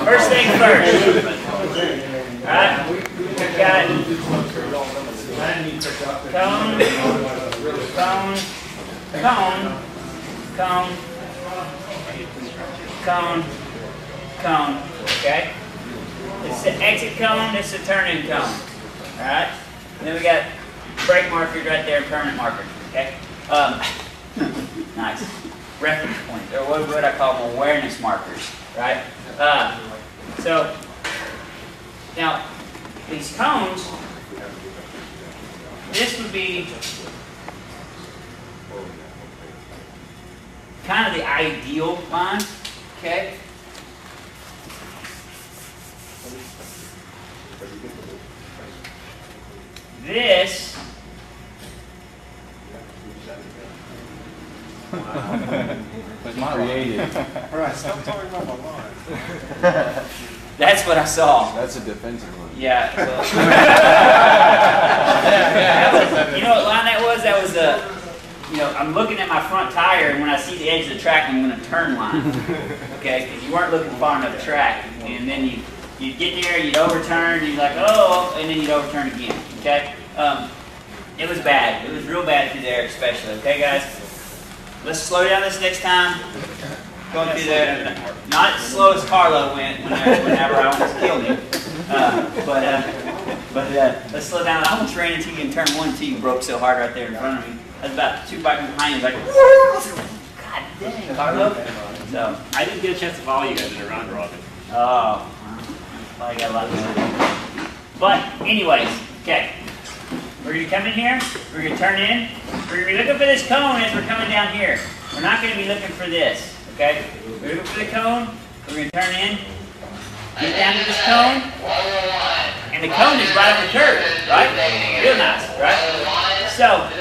First thing first. Alright? We've got cone, okay? This is the exit cone, this is the turn-in cone. Alright? And then we got brake markers right there and permanent markers, okay? Nice. Reference points, or what would I call them? Awareness markers, right? So, now, these cones, this would be kind of the ideal line, okay? This was not created. Right, stop talking about my line. That's what I saw. That's a defensive one. Yeah. Well, you know what line that was? That was a, you know, I'm looking at my front tire, and when I see the edge of the track, I'm going to turn line. Okay? Because you weren't looking far enough track. And then you'd get there, you'd overturn, you'd like, oh, and then you'd overturn again. Okay? It was bad. It was real bad through there, especially. Okay, guys? Let's slow down this next time. Going through there. Not as slow as Carlo went whenever I almost killed him. But let's slow down. I almost ran into you in turn 1 until you broke so hard right there in front of me. I was about 2 bikes behind you, like, God dang, Carlo. So I didn't get a chance to follow you guys in a round robin. Oh, well, I got a lot to do. But anyways, okay. We're going to come in here, we're going to turn in, we're going to be looking for this cone as we're coming down here. We're not going to be looking for this, okay? We're looking for the cone, we're going to turn in, get down to this cone, and the cone is right on the curve, right? Real nice, right? So,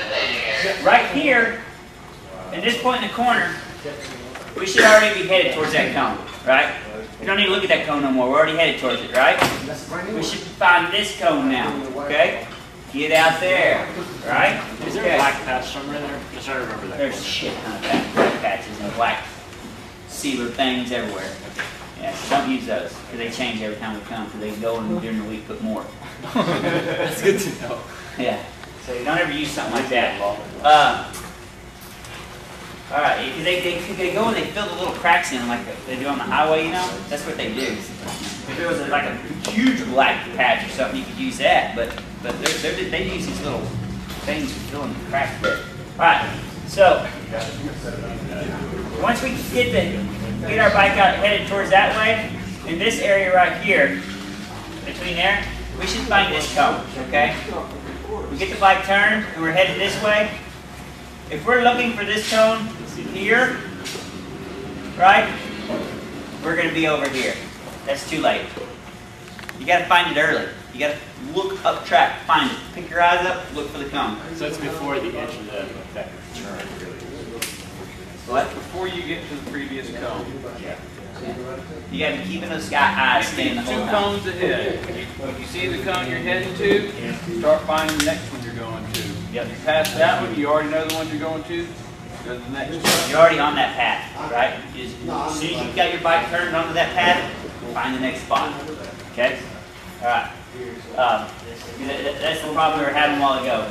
right here, at this point in the corner, we should already be headed towards that cone, right? We don't need to look at that cone no more, we're already headed towards it, right? We should find this cone now, okay? Get out there, right? Is there a black patch somewhere there? Just trying to remember that. There's a shit ton of black patches and black sealer things everywhere. Yeah, so don't use those because they change every time we come. Because they go and during the week put more. That's good to know. Yeah, so you don't ever use something like that. All right, because they go and they fill the little cracks in like they do on the highway, you know? That's what they do. If there was like a huge black patch or something, you could use that, but they use these little things to fill in the cracks with. All right, so once we get our bike out headed towards that way, in this area right here, between there, we should find this cone, okay? We get the bike turned and we're headed this way. If we're looking for this cone here, right, we're going to be over here. That's too late. You got to find it early. You got to look up track, find it. Pick your eyes up, look for the cone. So it's before the edge of that turn. What? Before you get to the previous cone. Yeah. You got to be keeping those eyes staying the whole Two time. cones ahead. When you see the cone you're heading to, start finding the next one you're going to. Yep. You pass that one, you already know the one you're going to, go to the next one. You're already on that path, right? As soon as you've got your bike turned onto that path, find the next spot. Okay? All right. That's the problem we were having a while ago.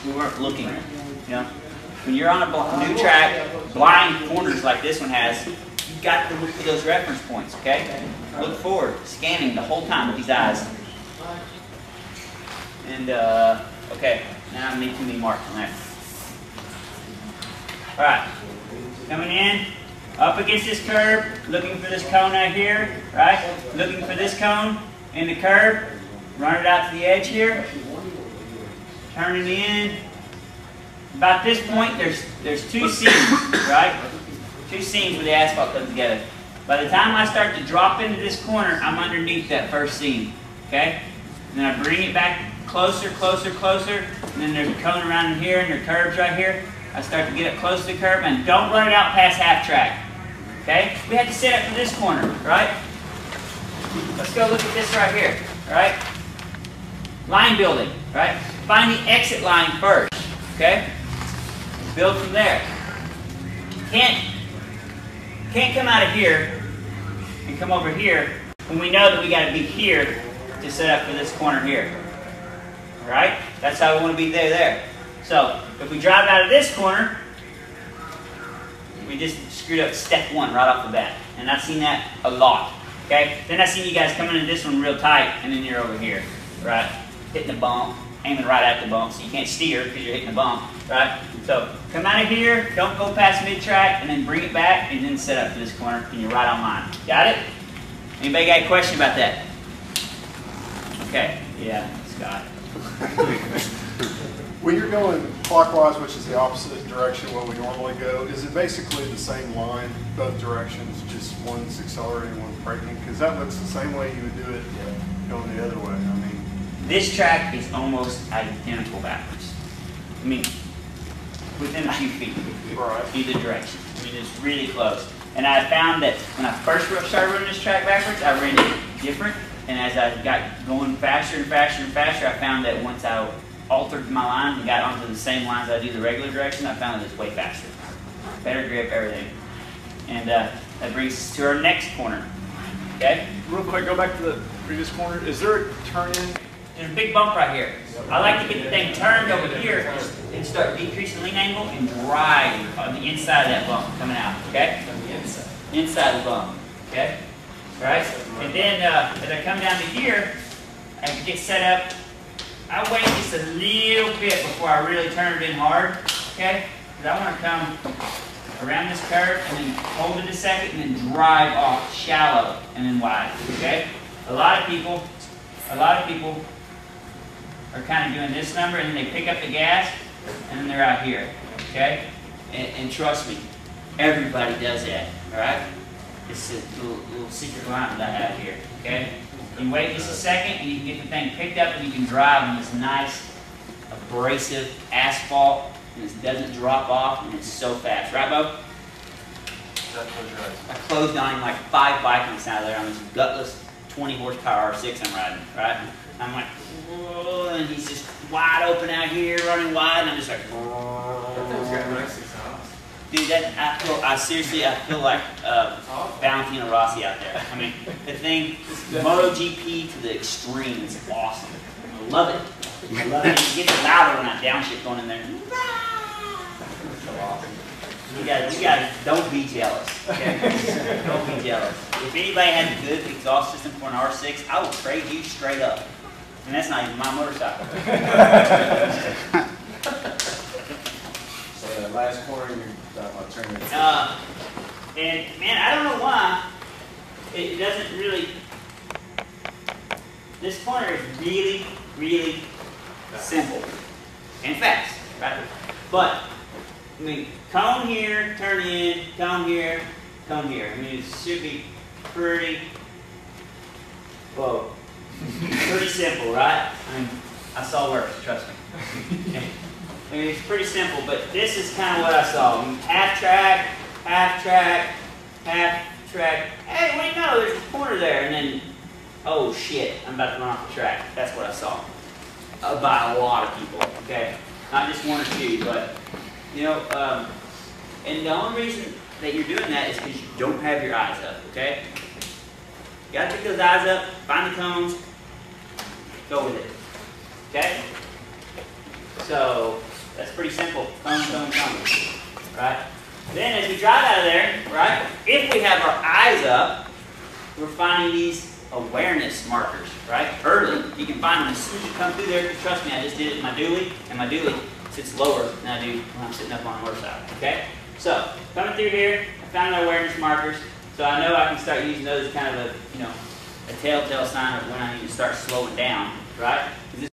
We weren't looking. You know, when you're on a new track, blind corners like this one has, you've got to look for those reference points. Okay? Look forward, scanning the whole time with these eyes. And okay, now I need too many marks on that. All right, coming in, up against this curb, looking for this cone right here, right? Looking for this cone in the curb, run it out to the edge here, turning in. About this point, there's two seams, right? Two seams where the asphalt comes together. By the time I start to drop into this corner, I'm underneath that first seam, okay? And then I bring it back closer, closer, closer, and then there's a cone around in here and your curbs right here. I start to get up close to the curb and don't run it out past half track. Okay? We had to set up for this corner, right? Let's go look at this right here, right? Line building, right? Find the exit line first, okay? Build from there. Can't come out of here and come over here when we know that we got to be here to set up for this corner here. All right? That's how we want to be there. So if we drive out of this corner, we just screwed up step one right off the bat. And I've seen that a lot. Okay? Then I've seen you guys coming into this one real tight, and then you're over here, right? Hitting the bump, aiming right at the bump, so you can't steer because you're hitting the bump, right? So come out of here, don't go past mid-track, and then bring it back, and then set up for this corner, and you're right on line. Got it? Anybody got a question about that? Okay. Yeah, Scott. When you're going clockwise, which is the opposite direction what we normally go, is it basically the same line, both directions, just one's accelerating, one's braking? Because that looks the same way you would do it going the other way. I mean, this track is almost identical backwards. I mean, within a few feet, either direction. I mean, it's really close. And I found that when I first started running this track backwards, I ran it different. And as I got going faster and faster and faster, I found that once I altered my line and got onto the same lines I do the regular direction, I found that it's way faster. Better grip, everything. And that brings us to our next corner. Okay? Real quick, go back to the previous corner. Is there a turn in? There's a big bump right here. I like to get the thing turned over here and start decreasing lean angle and drive on the inside of that bump coming out. Okay? Inside the bump. Okay? Right? And then as I come down to here, I get set up. I wait just a little bit before I really turn it in hard. Okay? Because I want to come around this curve and then hold it a second and then drive off shallow and then wide. Okay? A lot of people are kind of doing this number and then they pick up the gas and then they're out here. Okay? And trust me, everybody does that. Alright? It's a little secret line that I have here. Okay? You wait just a second and you can get the thing picked up and you can drive on this nice abrasive asphalt and it doesn't drop off and it's so fast. Right, Bo? I closed on him like 5 bike lengths out of there on this gutless 20 horsepower R6 I'm riding, right? I'm like, whoa, and he's just wide open out here, running wide, and I'm just like, dude, I seriously feel like Valentino Rossi out there. I mean, the thing, MotoGP to the extreme is awesome. I love it. I love it. It gets louder when I downshift going in there. So awesome. You guys, don't be jealous. Okay? Don't be jealous. If anybody has a good exhaust system for an R6, I will trade you straight up. And that's not even my motorcycle. So the last corner, you're turning it. And man, I don't know why it doesn't really. This corner is really, really simple and fast, right? But I mean, cone here, turn in, cone here, cone here. I mean, it should be pretty. Whoa. Pretty simple, right? I mean, I saw worse, trust me. I mean, it's pretty simple, but this is kind of what I saw. I mean, half track, half track, half track. Hey, wait, no, there's a corner there, and then, oh shit, I'm about to run off the track. That's what I saw. By a lot of people, okay? Not just one or two, but, you know, and the only reason that you're doing that is because you don't have your eyes up, okay? You gotta pick those eyes up, find the cones, go with it. Okay? So that's pretty simple. Cone, cone, cone. Right? Then as we drive out of there, right, if we have our eyes up, we're finding these awareness markers, right? Early. You can find them as soon as you come through there, because trust me, I just did it in my dually, and my dually sits lower than I do when I'm sitting up on a motorcycle. Okay? So coming through here, I found my awareness markers. So I know I can start using those as kind of a, you know, a telltale sign of when I need to start slowing down, right? Because